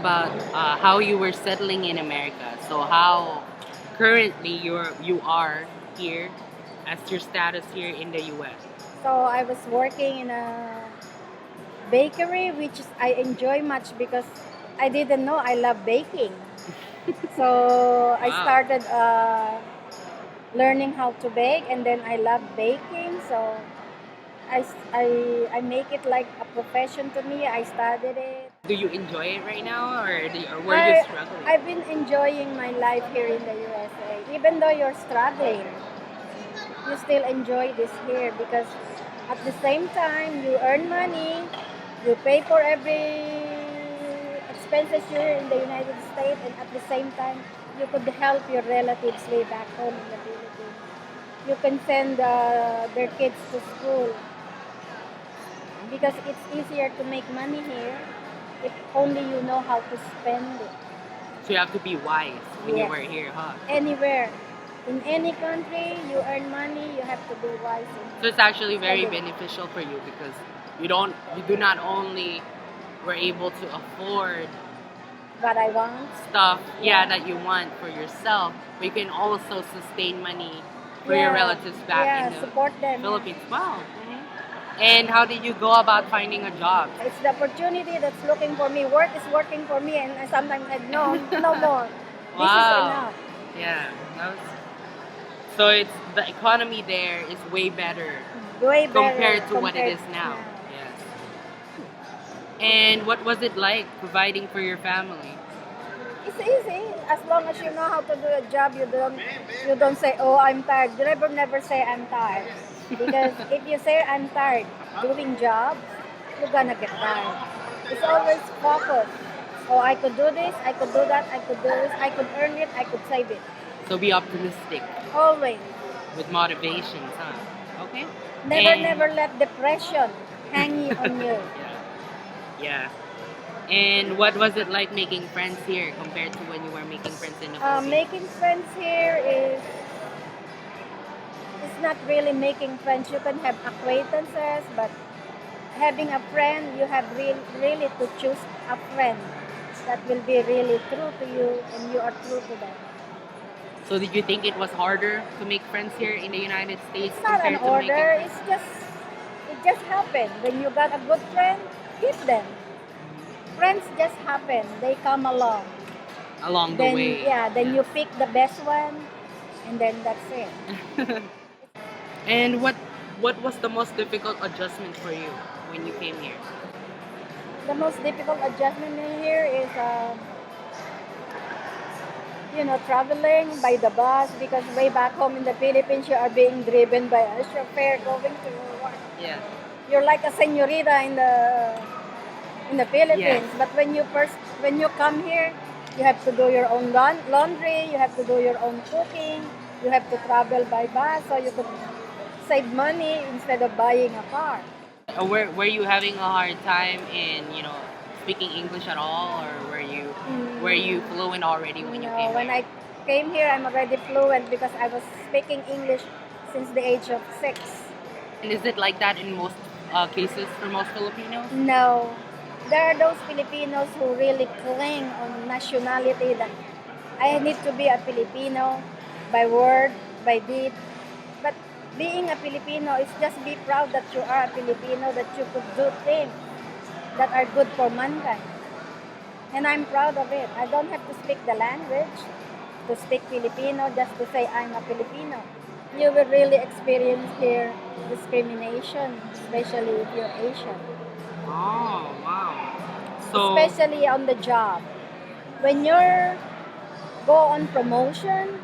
about how you were settling in America. So how currently you are here as your status here in the U.S. So I was working in a bakery, which I enjoy much because I didn't know I love baking. So I Wow. started learning how to bake, and then I love baking. So I make it like a profession to me. I studied it. Do you enjoy it right now, or were you I struggling? I've been enjoying my life here in the USA. Even though you're struggling, you still enjoy this here because at the same time you earn money, you pay for every expenses here in the United States, and at the same time you could help your relatives way back home in the Philippines. You can send their kids to school because it's easier to make money here if only you know how to spend it. So you have to be wise when you Yes. were here, huh? Anywhere. In any country, you earn money, you have to be wise. So it's actually very Spending. beneficial for you because you do not only were able to afford What I want. stuff, Yeah. that you want for yourself, but you can also sustain money for your Yeah. relatives back Yeah, in the support them. Philippines. Wow. And how did you go about finding a job? It's the opportunity that's looking for me. Work is working for me, and I sometimes said, no, no more. This is Wow. enough. Yeah. So it's the economy there is way better Way better compared to what it is compared now. now. Yes. And what was it like providing for your family? It's easy as long as you know how to do a job. You don't say, "Oh, I'm tired." You never say I'm tired, because if you say I'm tired doing jobs, you're gonna get tired. It's always focus. Oh, I could do this. I could do that. I could do this. I could earn it. I could save it. So be optimistic Always. with motivations, huh? Okay. Never let depression hang you on you. Yeah. And what was it like making friends here compared to when you were making friends in the Philippines? Making friends here is it's not really making friends. You can have acquaintances, but having a friend, you have really to choose a friend that will be really true to you and you are true to them. So did you think it was harder to make friends here in the United States It's not an compared to making order. friends It just happened. When you got a good friend, keep them. Friends just happen. They come along. along the Then way? yeah, then you pick the best one, and then that's it. And what was the most difficult adjustment for you when you came here? The most difficult adjustment in here is traveling by the bus, because way back home in the Philippines, you are being driven by a chauffeur going to work. Yeah. You're like a señorita in the Philippines. Yes. But when you come here, you have to do your own laundry, you have to do your own cooking, you have to travel by bus so you could save money instead of buying a car. Were you having a hard time in speaking English at all, or were you fluent already when you No, came when here? I came here, I'm already fluent because I was speaking English since the age of 6. And is it like that in most cases for most Filipinos? No, there are those Filipinos who really cling on nationality, that I need to be a Filipino by word, by deed. But being a Filipino is just be proud that you are a Filipino, that you could do things that are good for mankind. And I'm proud of it. I don't have to speak the language to speak Filipino just to say I'm a Filipino. You will really experience here discrimination, especially if you're Asian, Oh, wow. So, especially on the job. When you're go on promotion,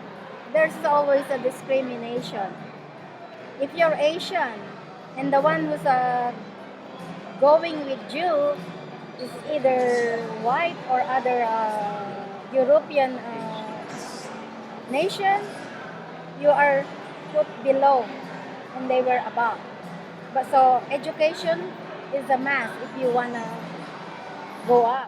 there's always a discrimination. If you're Asian and the one who's going with you is either white or other European nation, you are put below and they were above. But so education is a must if you wanna go up.